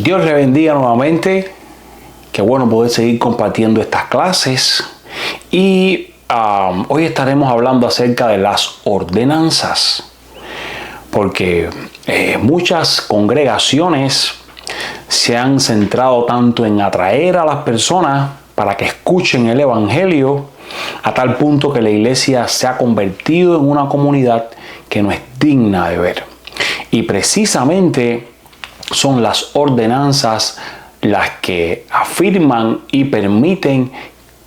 Dios le bendiga nuevamente. Qué bueno poder seguir compartiendo estas clases. Y hoy estaremos hablando acerca de las ordenanzas. Porque muchas congregaciones se han centrado tanto en atraer a las personas para que escuchen el Evangelio, a tal punto que la iglesia se ha convertido en una comunidad que no es digna de ver. Y precisamente son las ordenanzas las que afirman y permiten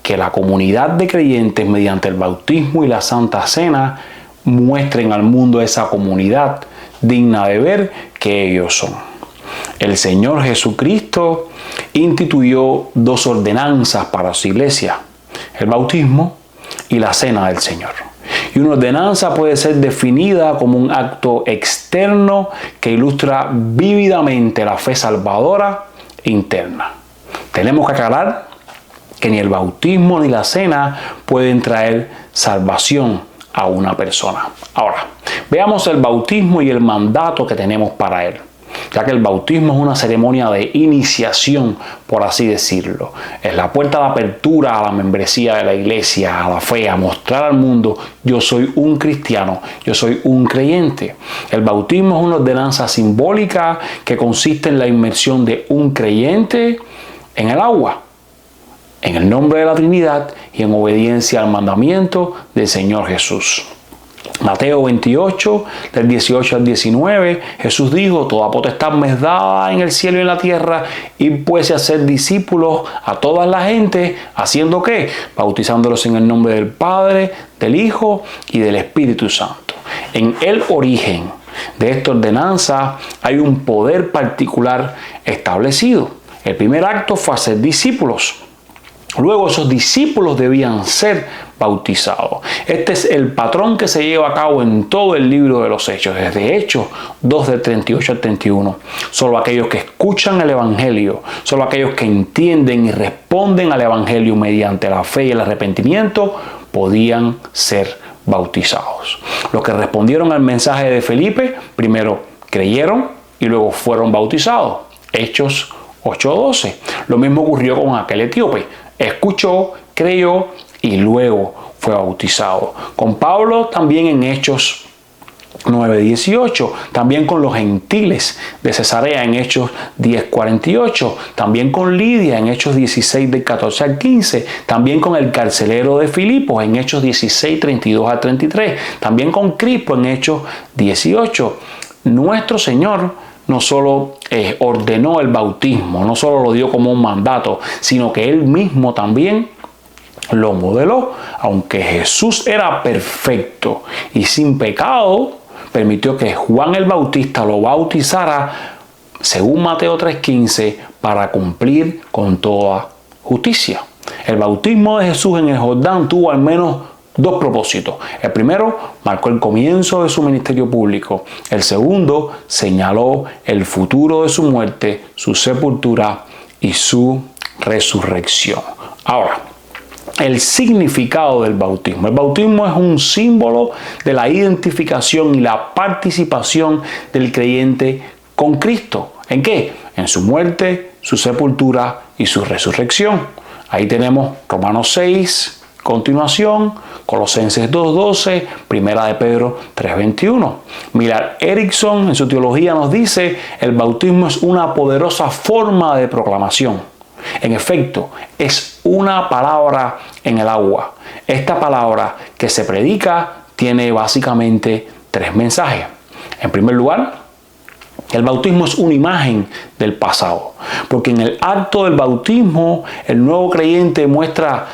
que la comunidad de creyentes, mediante el bautismo y la Santa Cena, muestren al mundo esa comunidad digna de ver que ellos son. El Señor Jesucristo instituyó dos ordenanzas para su iglesia: el bautismo y la Cena del Señor. Y una ordenanza puede ser definida como un acto externo que ilustra vívidamente la fe salvadora interna. Tenemos que aclarar que ni el bautismo ni la cena pueden traer salvación a una persona. Ahora, veamos el bautismo y el mandato que tenemos para él, ya que el bautismo es una ceremonia de iniciación, por así decirlo. Es la puerta de apertura a la membresía de la iglesia, a la fe, a mostrar al mundo: yo soy un cristiano, yo soy un creyente. El bautismo es una ordenanza simbólica que consiste en la inmersión de un creyente en el agua, en el nombre de la Trinidad y en obediencia al mandamiento del Señor Jesús. Mateo 28, del 18 al 19, Jesús dijo: toda potestad me es dada en el cielo y en la tierra, y pues a hacer discípulos a toda la gente, ¿haciendo qué? Bautizándolos en el nombre del Padre, del Hijo y del Espíritu Santo. En el origen de esta ordenanza hay un poder particular establecido. El primer acto fue hacer discípulos. Luego esos discípulos debían ser bautizados. Este es el patrón que se lleva a cabo en todo el libro de los Hechos, desde Hechos 2 del 38 al 31. Solo aquellos que escuchan el Evangelio, solo aquellos que entienden y responden al Evangelio mediante la fe y el arrepentimiento, podían ser bautizados. Los que respondieron al mensaje de Felipe, primero creyeron y luego fueron bautizados. Hechos 8:12. Lo mismo ocurrió con aquel etíope. Escuchó, creyó y luego fue bautizado. Con Pablo también en Hechos 9:18. También con los gentiles de Cesarea en Hechos 10:48. También con Lidia en Hechos 16 del 14 al 15. También con el carcelero de Filipos en Hechos 16, 32 al 33. También con Crispo en Hechos 18. Nuestro Señor no solo ordenó el bautismo, no solo lo dio como un mandato, sino que Él mismo también lo modeló. Aunque Jesús era perfecto y sin pecado, permitió que Juan el Bautista lo bautizara, según Mateo 3:15, para cumplir con toda justicia. El bautismo de Jesús en el Jordán tuvo al menos dos propósitos. El primero marcó el comienzo de su ministerio público. El segundo señaló el futuro de su muerte, su sepultura y su resurrección. Ahora, el significado del bautismo. El bautismo es un símbolo de la identificación y la participación del creyente con Cristo. ¿En qué? En su muerte, su sepultura y su resurrección. Ahí tenemos Romanos 6, continuación, Colosenses 2:12, Primera de Pedro 3:21. Millard Erickson en su teología nos dice: el bautismo es una poderosa forma de proclamación. En efecto, es una palabra en el agua. Esta palabra que se predica tiene básicamente tres mensajes. En primer lugar, el bautismo es una imagen del pasado, porque en el acto del bautismo el nuevo creyente muestra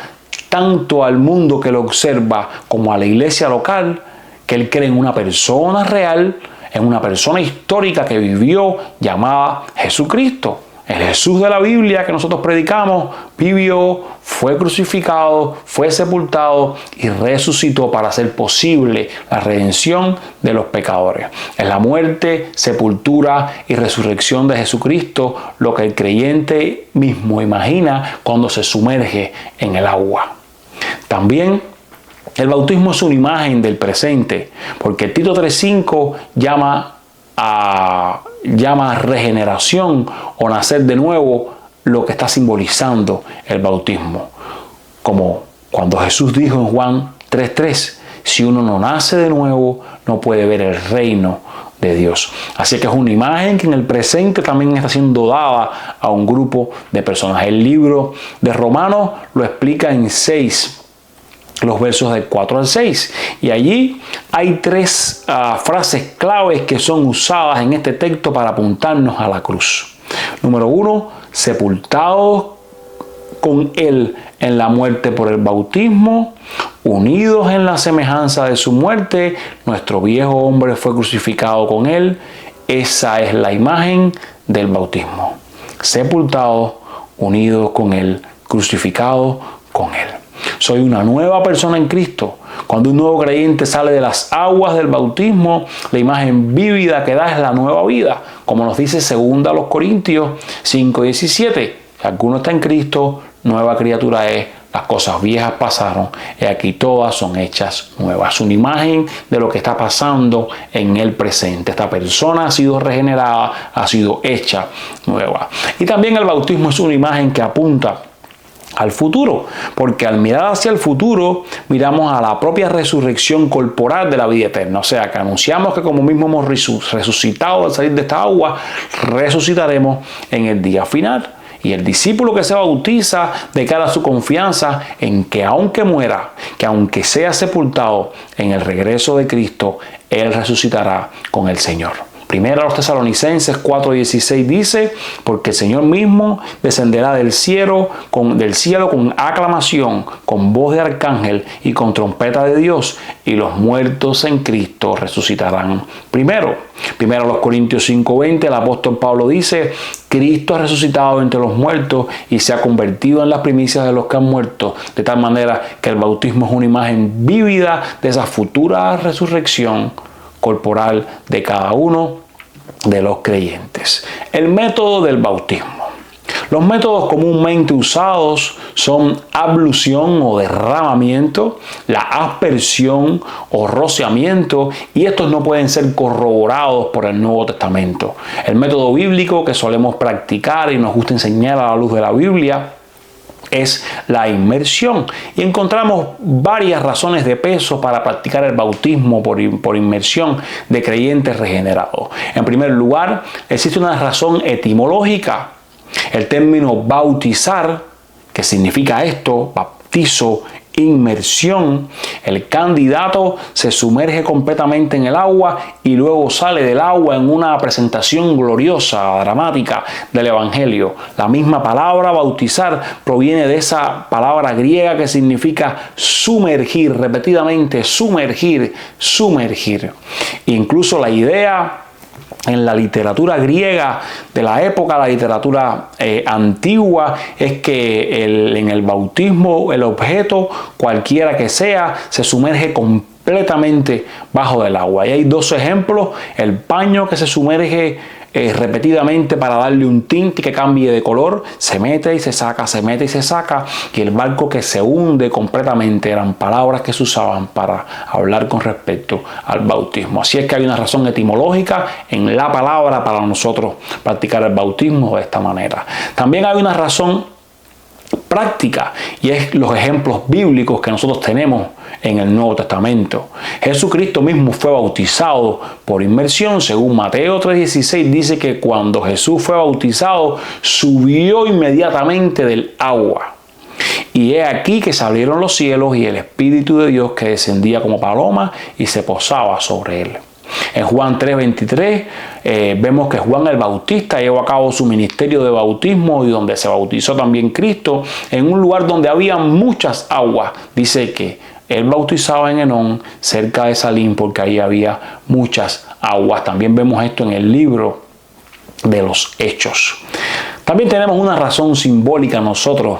tanto al mundo que lo observa como a la iglesia local que él cree en una persona real, en una persona histórica que vivió, llamada Jesucristo. El Jesús de la Biblia que nosotros predicamos vivió, fue crucificado, fue sepultado y resucitó para hacer posible la redención de los pecadores. Es la muerte, sepultura y resurrección de Jesucristo lo que el creyente mismo imagina cuando se sumerge en el agua. También el bautismo es una imagen del presente, porque Tito 3:5 llama a llama regeneración o nacer de nuevo lo que está simbolizando el bautismo. Como cuando Jesús dijo en Juan 3:3, si uno no nace de nuevo, no puede ver el reino de Dios. Así que es una imagen que en el presente también está siendo dada a un grupo de personas. El libro de Romanos lo explica en 6, los versos del 4 al 6. Y allí hay 3 frases claves que son usadas en este texto para apuntarnos a la cruz. Número 1, sepultados con Él en la muerte por el bautismo, unidos en la semejanza de su muerte, nuestro viejo hombre fue crucificado con Él. Esa es la imagen del bautismo. Sepultados, unidos con Él, crucificados con Él. Soy una nueva persona en Cristo. Cuando un nuevo creyente sale de las aguas del bautismo, la imagen vívida que da es la nueva vida. Como nos dice 2 Corintios 5:17. Si alguno está en Cristo, nueva criatura es, las cosas viejas pasaron y aquí todas son hechas nuevas. Una imagen de lo que está pasando en el presente. Esta persona ha sido regenerada, ha sido hecha nueva. Y también el bautismo es una imagen que apunta al futuro, porque al mirar hacia el futuro miramos a la propia resurrección corporal de la vida eterna. O sea que anunciamos que como mismo hemos resucitado al salir de esta agua, resucitaremos en el día final. Y el discípulo que se bautiza declara su confianza en que aunque muera, que aunque sea sepultado, en el regreso de Cristo, Él resucitará con el Señor. Primero a los Tesalonicenses 4:16 dice, porque el Señor mismo descenderá del cielo con aclamación, con voz de arcángel y con trompeta de Dios, y los muertos en Cristo resucitarán primero. Primero a los Corintios 5:20 el apóstol Pablo dice, Cristo ha resucitado entre los muertos y se ha convertido en las primicias de los que han muerto, de tal manera que el bautismo es una imagen vívida de esa futura resurrección corporal de cada uno de los creyentes. El método del bautismo. Los métodos comúnmente usados son ablución o derramamiento, la aspersión o rociamiento, y estos no pueden ser corroborados por el Nuevo Testamento. El método bíblico que solemos practicar y nos gusta enseñar a la luz de la Biblia es la inmersión. Y encontramos varias razones de peso para practicar el bautismo por inmersión de creyentes regenerados. En primer lugar, existe una razón etimológica. El término bautizar, que significa esto, bautizo, inmersión, el candidato se sumerge completamente en el agua y luego sale del agua en una presentación gloriosa, dramática del Evangelio. La misma palabra bautizar proviene de esa palabra griega que significa sumergir, repetidamente sumergir, sumergir. Incluso la idea en la literatura griega de la época, la literatura antigua, es que en el bautismo el objeto, cualquiera que sea, se sumerge completamente bajo del agua. Y hay 2 ejemplos: el paño que se sumerge repetidamente para darle un tinte que cambie de color, se mete y se saca, se mete y se saca, y el barco que se hunde completamente. Eran palabras que se usaban para hablar con respecto al bautismo. Así es que hay una razón etimológica en la palabra para nosotros practicar el bautismo de esta manera. También hay una razón práctica, y es los ejemplos bíblicos que nosotros tenemos en el Nuevo Testamento. Jesucristo mismo fue bautizado por inmersión. Según Mateo 3:16 dice que cuando Jesús fue bautizado, subió inmediatamente del agua. Y he aquí que se abrieron los cielos y el Espíritu de Dios que descendía como paloma y se posaba sobre él. En Juan 3:23 vemos que Juan el Bautista llevó a cabo su ministerio de bautismo y donde se bautizó también Cristo en un lugar donde había muchas aguas. Dice que él bautizaba en Enón, cerca de Salim, porque ahí había muchas aguas. También vemos esto en el libro de los Hechos. También tenemos una razón simbólica nosotros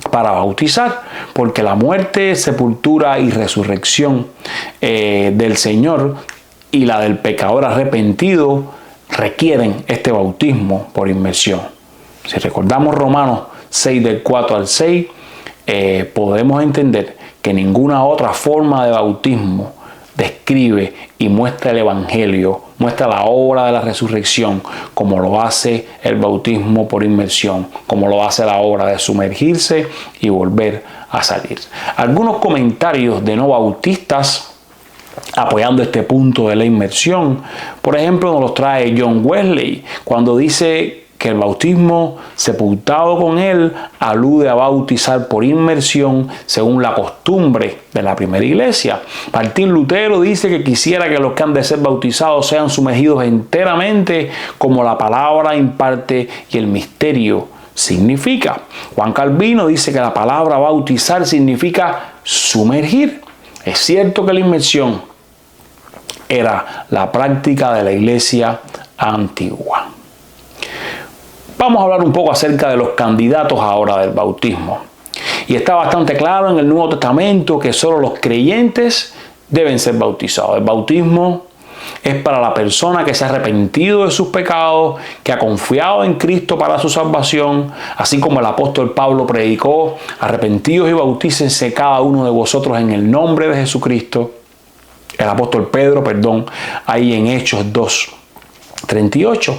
para bautizar, porque la muerte, sepultura y resurrección del Señor y la del pecador arrepentido requieren este bautismo por inmersión. Si recordamos Romanos 6 del 4 al 6, podemos entender que ninguna otra forma de bautismo describe y muestra el Evangelio muestra la obra de la resurrección, como lo hace el bautismo por inmersión, como lo hace la obra de sumergirse y volver a salir. Algunos comentarios de no bautistas apoyando este punto de la inmersión, por ejemplo, nos los trae John Wesley cuando dice que el bautismo sepultado con él alude a bautizar por inmersión según la costumbre de la primera iglesia. Martín Lutero dice que quisiera que los que han de ser bautizados sean sumergidos enteramente como la palabra imparte y el misterio significa. Juan Calvino dice que la palabra bautizar significa sumergir. Es cierto que la inmersión era la práctica de la iglesia antigua. Vamos a hablar un poco acerca de los candidatos ahora del bautismo. Y está bastante claro en el Nuevo Testamento que solo los creyentes deben ser bautizados. El bautismo es para la persona que se ha arrepentido de sus pecados, que ha confiado en Cristo para su salvación, así como el apóstol Pablo predicó: arrepentidos y bautícense cada uno de vosotros en el nombre de Jesucristo. El apóstol Pedro, ahí en Hechos 2:38.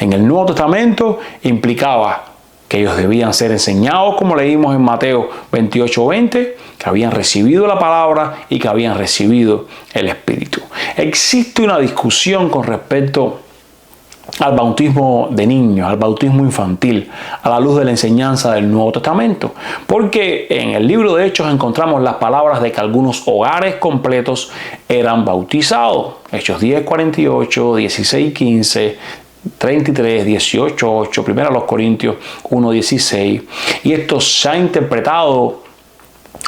En el Nuevo Testamento implicaba que ellos debían ser enseñados, como leímos en Mateo 28:20, que habían recibido la palabra y que habían recibido el Espíritu. Existe una discusión con respecto al bautismo de niños, al bautismo infantil, a la luz de la enseñanza del Nuevo Testamento. Porque en el libro de Hechos encontramos las palabras de que algunos hogares completos eran bautizados. Hechos 10:48, 16:15, 33, 18:8, 1 Corintios 1:16. Y esto se ha interpretado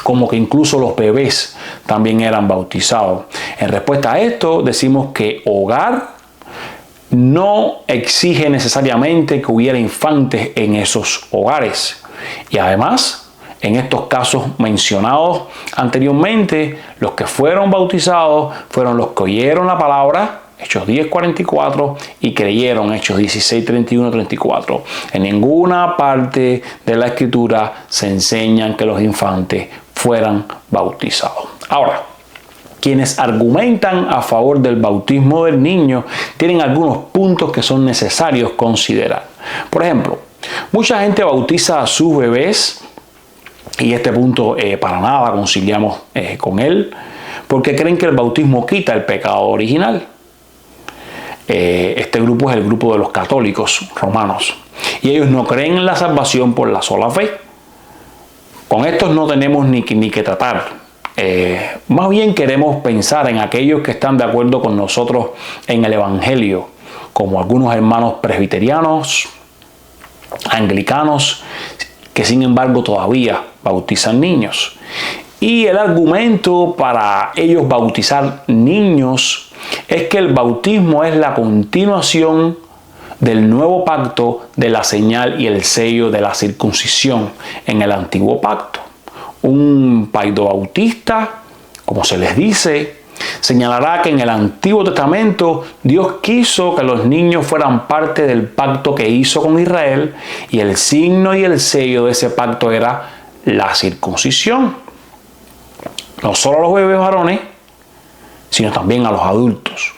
como que incluso los bebés también eran bautizados. En respuesta a esto, decimos que hogar no exige necesariamente que hubiera infantes en esos hogares. Y además, en estos casos mencionados anteriormente, los que fueron bautizados fueron los que oyeron la palabra, Hechos 10:44, y creyeron, Hechos 16:31-34. En ninguna parte de la Escritura se enseñan que los infantes fueran bautizados. Ahora, quienes argumentan a favor del bautismo del niño tienen algunos puntos que son necesarios considerar. Por ejemplo, mucha gente bautiza a sus bebés, y este punto para nada conciliamos con él, porque creen que el bautismo quita el pecado original. Este grupo es el grupo de los católicos romanos, y ellos no creen en la salvación por la sola fe. Con estos no tenemos ni que tratar. Más bien queremos pensar en aquellos que están de acuerdo con nosotros en el Evangelio, como algunos hermanos presbiterianos, anglicanos, que sin embargo todavía bautizan niños. Y el argumento para ellos bautizar niños es que el bautismo es la continuación del nuevo pacto de la señal y el sello de la circuncisión en el antiguo pacto. Un paidobautista, como se les dice, señalará que en el Antiguo Testamento Dios quiso que los niños fueran parte del pacto que hizo con Israel, y el signo y el sello de ese pacto era la circuncisión. No solo a los bebés varones, sino también a los adultos.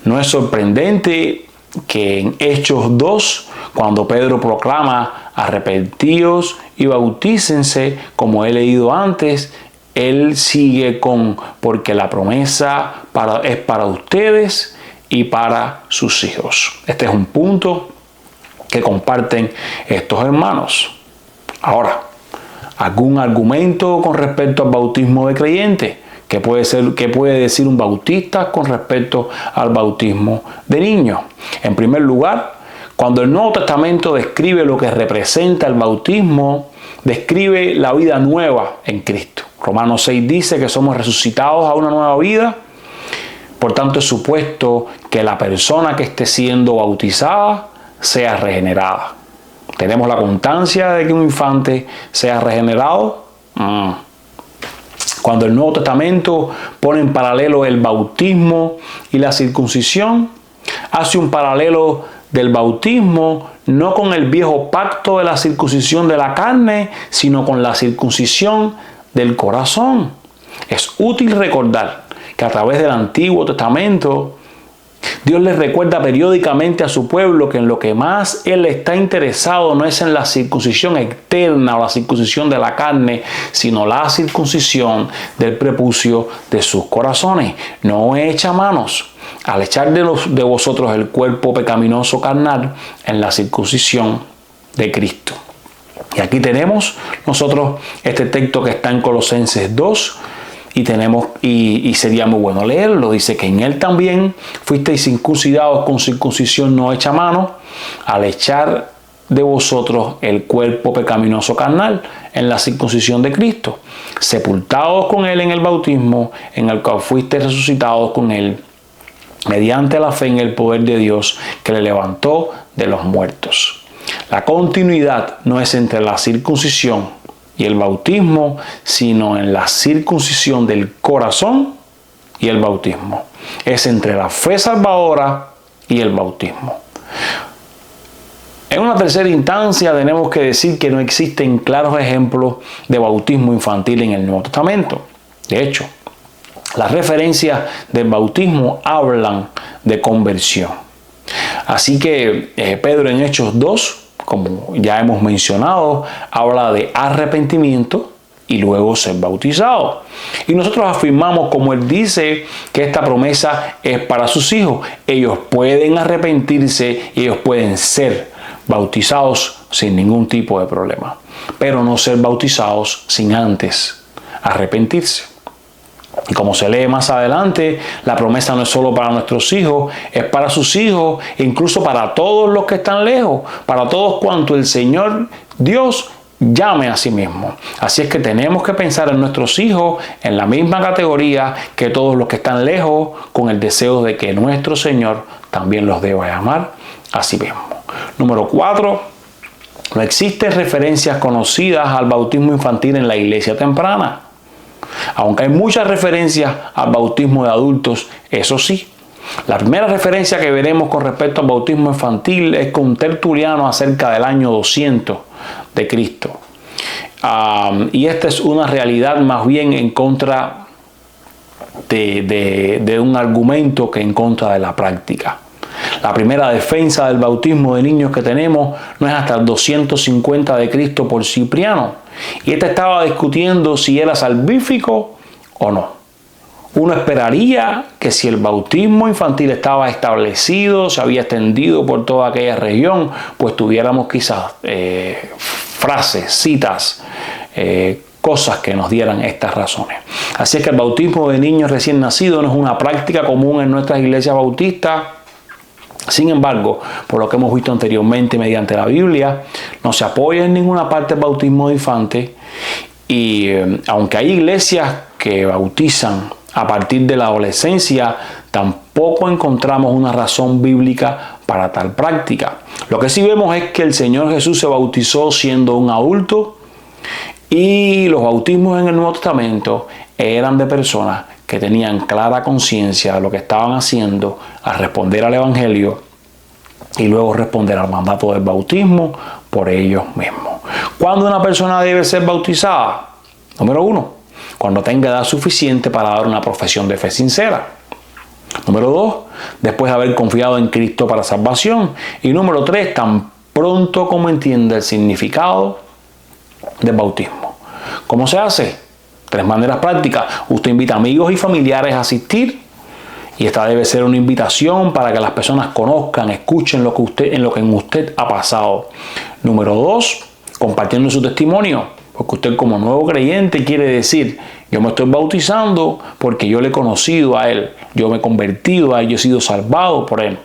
No es sorprendente que en Hechos 2, cuando Pedro proclama arrepentíos y bautícense, como he leído antes, él sigue con: porque la promesa es para ustedes y para sus hijos. Este es un punto que comparten estos hermanos. Ahora, ¿algún argumento con respecto al bautismo de creyentes? ¿Qué puede decir un bautista con respecto al bautismo de niños? En primer lugar, cuando el Nuevo Testamento describe lo que representa el bautismo, describe la vida nueva en Cristo. Romanos 6 dice que somos resucitados a una nueva vida. Por tanto, es supuesto que la persona que esté siendo bautizada sea regenerada. ¿Tenemos la constancia de que un infante sea regenerado? Cuando el Nuevo Testamento pone en paralelo el bautismo y la circuncisión, hace un paralelo del bautismo no con el viejo pacto de la circuncisión de la carne, sino con la circuncisión del corazón. Es útil recordar que a través del Antiguo Testamento Dios les recuerda periódicamente a su pueblo que en lo que más Él está interesado no es en la circuncisión externa o la circuncisión de la carne, sino la circuncisión del prepucio de sus corazones. No echa manos al echar de vosotros el cuerpo pecaminoso carnal en la circuncisión de Cristo. Y aquí tenemos nosotros este texto que está en Colosenses 2, y sería muy bueno leerlo. Dice que en Él también fuisteis circuncidados con circuncisión no hecha a mano, al echar de vosotros el cuerpo pecaminoso carnal en la circuncisión de Cristo, sepultados con Él en el bautismo, en el cual fuisteis resucitados con Él, mediante la fe en el poder de Dios que le levantó de los muertos. La continuidad no es entre la circuncisión y el bautismo, sino en la circuncisión del corazón y el bautismo. Es entre la fe salvadora y el bautismo. En una tercera instancia tenemos que decir que no existen claros ejemplos de bautismo infantil en el Nuevo Testamento. De hecho, las referencias del bautismo hablan de conversión. Así que Pedro en Hechos 2, como ya hemos mencionado, habla de arrepentimiento y luego ser bautizado. Y nosotros afirmamos, como él dice, que esta promesa es para sus hijos. Ellos pueden arrepentirse y ellos pueden ser bautizados sin ningún tipo de problema, pero no ser bautizados sin antes arrepentirse. Y como se lee más adelante, la promesa no es solo para nuestros hijos, es para sus hijos, e incluso para todos los que están lejos, para todos cuanto el Señor Dios llame a sí mismo. Así es que tenemos que pensar en nuestros hijos en la misma categoría que todos los que están lejos, con el deseo de que nuestro Señor también los deba llamar a sí mismo. Número 4. No existen referencias conocidas al bautismo infantil en la iglesia temprana. Aunque hay muchas referencias al bautismo de adultos, eso sí. La primera referencia que veremos con respecto al bautismo infantil es con Tertuliano acerca del año 200 de Cristo. Y esta es una realidad más bien en contra de un argumento que en contra de la práctica. La primera defensa del bautismo de niños que tenemos no es hasta el 250 de Cristo por Cipriano. Y este estaba discutiendo si era salvífico o no. Uno esperaría que si el bautismo infantil estaba establecido, se había extendido por toda aquella región, pues tuviéramos quizás frases, citas, cosas que nos dieran estas razones. Así es que el bautismo de niños recién nacidos no es una práctica común en nuestras iglesias bautistas. Sin embargo, por lo que hemos visto anteriormente mediante la Biblia, no se apoya en ninguna parte el bautismo de infantes, y aunque hay iglesias que bautizan a partir de la adolescencia, tampoco encontramos una razón bíblica para tal práctica. Lo que sí vemos es que el Señor Jesús se bautizó siendo un adulto, y los bautismos en el Nuevo Testamento eran de personas que tenían clara conciencia de lo que estaban haciendo al responder al Evangelio y luego responder al mandato del bautismo por ellos mismos. ¿Cuándo una persona debe ser bautizada? Número 1, cuando tenga edad suficiente para dar una profesión de fe sincera. Número 2, después de haber confiado en Cristo para salvación. Y número 3, tan pronto como entienda el significado del bautismo. ¿Cómo se hace? 3 maneras prácticas. Usted invita amigos y familiares a asistir, y esta debe ser una invitación para que las personas conozcan, escuchen lo que en usted ha pasado. Número 2, compartiendo su testimonio, porque usted como nuevo creyente quiere decir: yo me estoy bautizando porque yo le he conocido a Él, yo me he convertido a Él, yo he sido salvado por Él.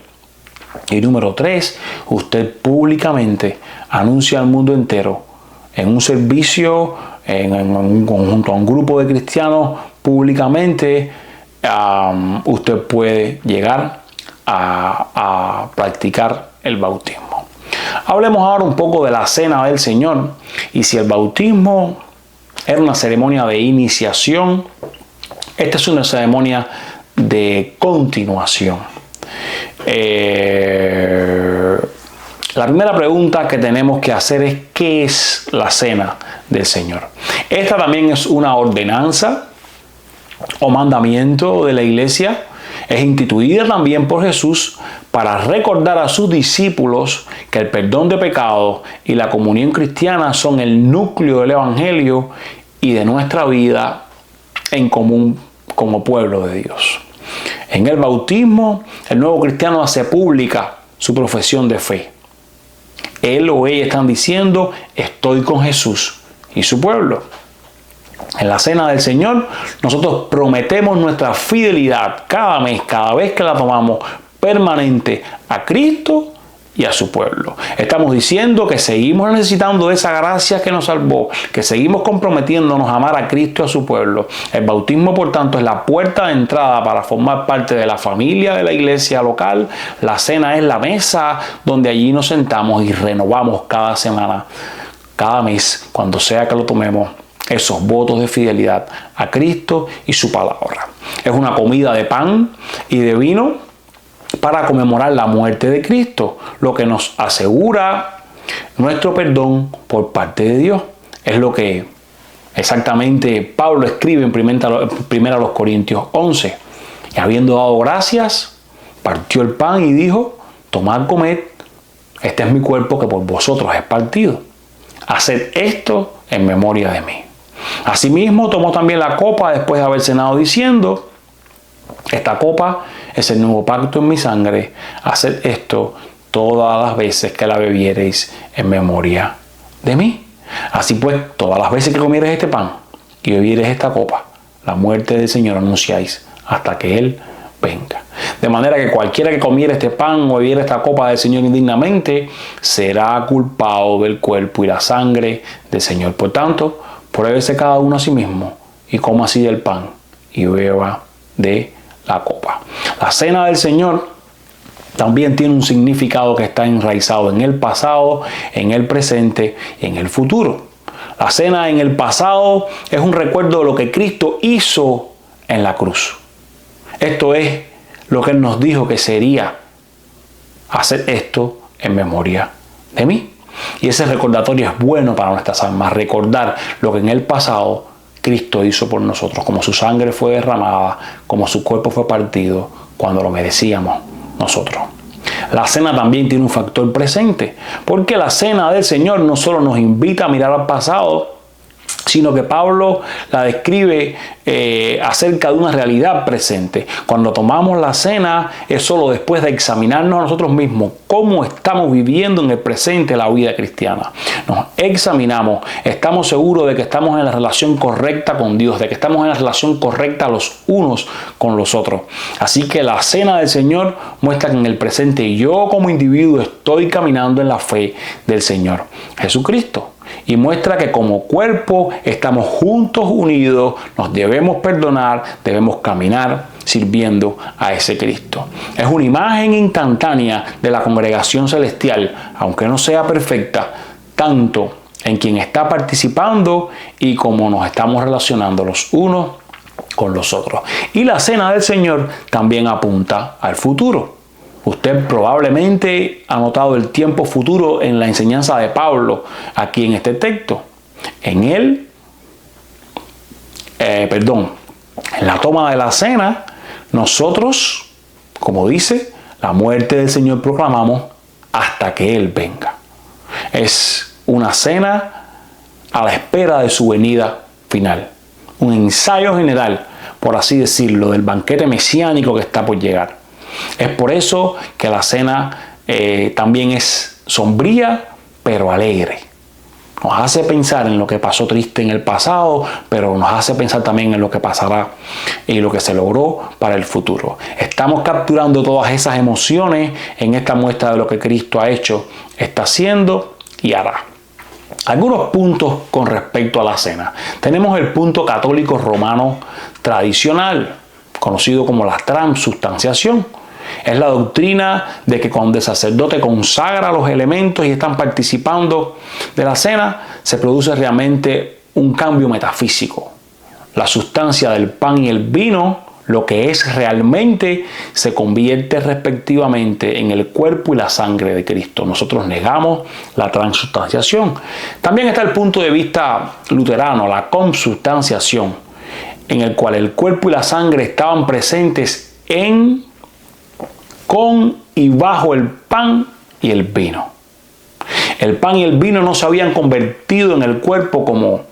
Y número 3, usted públicamente anuncia al mundo entero en un servicio, en un conjunto, a un grupo de cristianos, públicamente, usted puede llegar a practicar el bautismo. Hablemos ahora un poco de la cena del Señor, y si el bautismo era una ceremonia de iniciación, esta es una ceremonia de continuación. La primera pregunta que tenemos que hacer es: ¿qué es la cena del Señor? Esta también es una ordenanza o mandamiento de la iglesia. Es instituida también por Jesús para recordar a sus discípulos que el perdón de pecados y la comunión cristiana son el núcleo del Evangelio y de nuestra vida en común como pueblo de Dios. En el bautismo, el nuevo cristiano hace pública su profesión de fe. Él o ella están diciendo: estoy con Jesús y su pueblo. En la Cena del Señor, nosotros prometemos nuestra fidelidad cada mes, cada vez que la tomamos, permanente a Cristo y a su pueblo. Estamos diciendo que seguimos necesitando de esa gracia que nos salvó, que seguimos comprometiéndonos a amar a Cristo y a su pueblo. El bautismo, por tanto, es la puerta de entrada para formar parte de la familia de la iglesia local. La cena es la mesa donde allí nos sentamos y renovamos cada semana, cada mes, cuando sea que lo tomemos, esos votos de fidelidad a Cristo y su palabra. Es una comida de pan y de vino para conmemorar la muerte de Cristo, lo que nos asegura nuestro perdón por parte de Dios. Es lo que exactamente Pablo escribe en 1 Corintios 11. Y habiendo dado gracias, partió el pan y dijo: tomad, comed, este es mi cuerpo que por vosotros es partido. Haced esto en memoria de mí. Asimismo, tomó también la copa después de haber cenado, diciendo: esta copa es el nuevo pacto en mi sangre. Haced esto todas las veces que la bebiereis en memoria de mí. Así pues, todas las veces que comiereis este pan y bebiereis esta copa, la muerte del Señor anunciáis hasta que Él venga. De manera que cualquiera que comiera este pan o bebiera esta copa del Señor indignamente será culpado del cuerpo y la sangre del Señor. Por tanto, pruébese cada uno a sí mismo y coma así del pan y beba de la copa. La cena del Señor también tiene un significado que está enraizado en el pasado, en el presente y en el futuro. La cena en el pasado es un recuerdo de lo que Cristo hizo en la cruz. Esto es lo que Él nos dijo que sería: hacer esto en memoria de mí. Y ese recordatorio es bueno para nuestras almas, recordar lo que en el pasado Cristo hizo por nosotros, como su sangre fue derramada, como su cuerpo fue partido cuando lo merecíamos nosotros. La cena también tiene un factor presente, porque la cena del Señor no solo nos invita a mirar al pasado, sino que Pablo la describe acerca de una realidad presente. Cuando tomamos la cena es solo después de examinarnos a nosotros mismos cómo estamos viviendo en el presente la vida cristiana. Nos examinamos, estamos seguros de que estamos en la relación correcta con Dios, de que estamos en la relación correcta los unos con los otros. Así que la cena del Señor muestra que en el presente yo como individuo estoy caminando en la fe del Señor Jesucristo. Y muestra que como cuerpo estamos juntos, unidos, nos debemos perdonar, debemos caminar sirviendo a ese Cristo. Es una imagen instantánea de la congregación celestial, aunque no sea perfecta, tanto en quien está participando y cómo nos estamos relacionando los unos con los otros. Y la cena del Señor también apunta al futuro. Usted probablemente ha notado el tiempo futuro en la enseñanza de Pablo aquí en este texto. En la toma de la cena, nosotros, como dice, la muerte del Señor proclamamos hasta que Él venga. Es una cena a la espera de su venida final. Un ensayo general, por así decirlo, del banquete mesiánico que está por llegar. Es por eso que la cena también es sombría, pero alegre. Nos hace pensar en lo que pasó triste en el pasado, pero nos hace pensar también en lo que pasará y lo que se logró para el futuro. Estamos capturando todas esas emociones en esta muestra de lo que Cristo ha hecho, está haciendo y hará. Algunos puntos con respecto a la cena. Tenemos el punto católico romano tradicional, conocido como la transubstanciación. Es la doctrina de que cuando el sacerdote consagra los elementos y están participando de la cena, se produce realmente un cambio metafísico. La sustancia del pan y el vino, lo que es realmente, se convierte respectivamente en el cuerpo y la sangre de Cristo. Nosotros negamos la transubstanciación. También está el punto de vista luterano, la consubstanciación, en el cual el cuerpo y la sangre estaban presentes con y bajo el pan y el vino. El pan y el vino no se habían convertido en el cuerpo como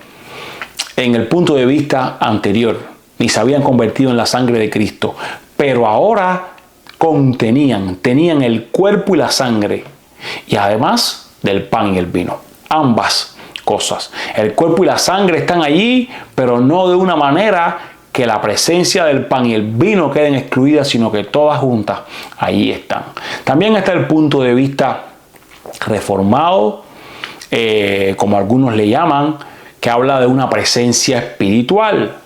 en el punto de vista anterior, ni se habían convertido en la sangre de Cristo, pero ahora tenían el cuerpo y la sangre, y además del pan y el vino, ambas cosas. El cuerpo y la sangre están allí, pero no de una manera que la presencia del pan y el vino queden excluidas, sino que todas juntas allí están. También está el punto de vista reformado, como algunos le llaman, que habla de una presencia espiritual.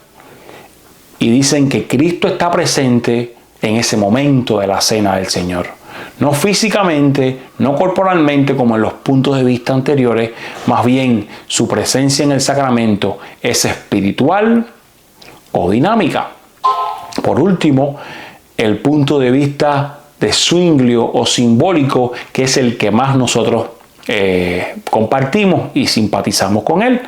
Y dicen que Cristo está presente en ese momento de la cena del Señor. No físicamente, no corporalmente como en los puntos de vista anteriores, más bien su presencia en el sacramento es espiritual o dinámica. Por último, el punto de vista de Zwinglio o simbólico, que es el que más nosotros compartimos y simpatizamos con él.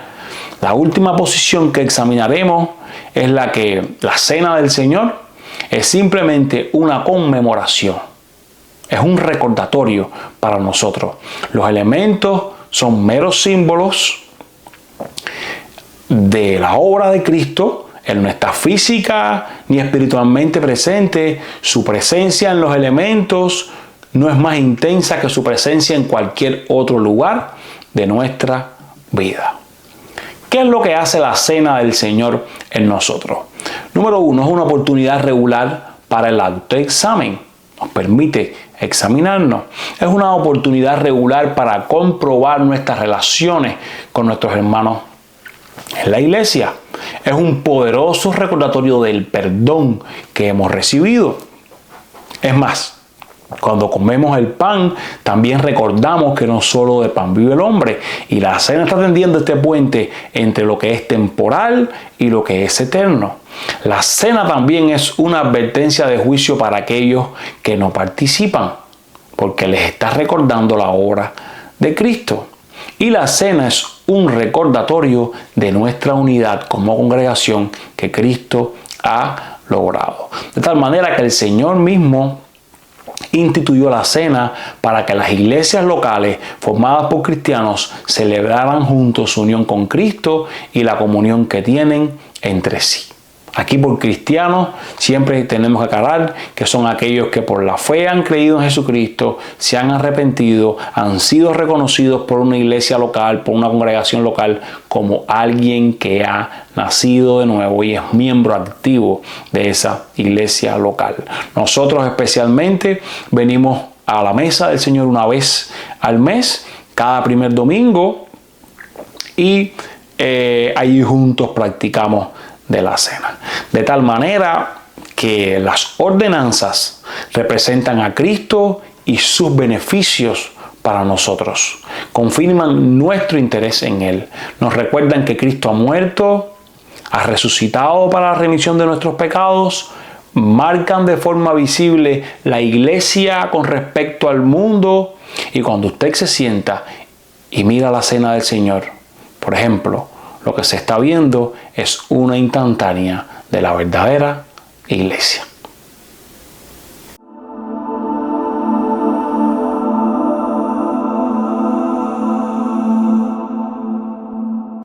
La última posición que examinaremos es la que la cena del Señor es simplemente una conmemoración. Es un recordatorio para nosotros. Los elementos son meros símbolos de la obra de Cristo. Él no está física ni espiritualmente presente. Su presencia en los elementos no es más intensa que su presencia en cualquier otro lugar de nuestra vida. ¿Qué es lo que hace la cena del Señor en nosotros? Número uno, es una oportunidad regular para el autoexamen. Nos permite examinarnos. Es una oportunidad regular para comprobar nuestras relaciones con nuestros hermanos en la iglesia. Es un poderoso recordatorio del perdón que hemos recibido. Es más, cuando comemos el pan, también recordamos que no solo de pan vive el hombre. Y la cena está tendiendo este puente entre lo que es temporal y lo que es eterno. La cena también es una advertencia de juicio para aquellos que no participan, porque les está recordando la obra de Cristo. Y la cena es un recordatorio de nuestra unidad como congregación que Cristo ha logrado. De tal manera que el Señor mismo instituyó la cena para que las iglesias locales formadas por cristianos celebraran juntos su unión con Cristo y la comunión que tienen entre sí. Aquí por cristianos siempre tenemos que aclarar que son aquellos que por la fe han creído en Jesucristo, se han arrepentido, han sido reconocidos por una iglesia local, por una congregación local, como alguien que ha nacido de nuevo y es miembro activo de esa iglesia local. Nosotros especialmente venimos a la mesa del Señor una vez al mes, cada primer domingo, y allí juntos practicamos de la cena. De tal manera que las ordenanzas representan a Cristo y sus beneficios para nosotros. Confirman nuestro interés en Él. Nos recuerdan que Cristo ha muerto, ha resucitado para la remisión de nuestros pecados. Marcan de forma visible la iglesia con respecto al mundo. Y cuando usted se sienta y mira la cena del Señor, por ejemplo, lo que se está viendo es una instantánea de la verdadera iglesia.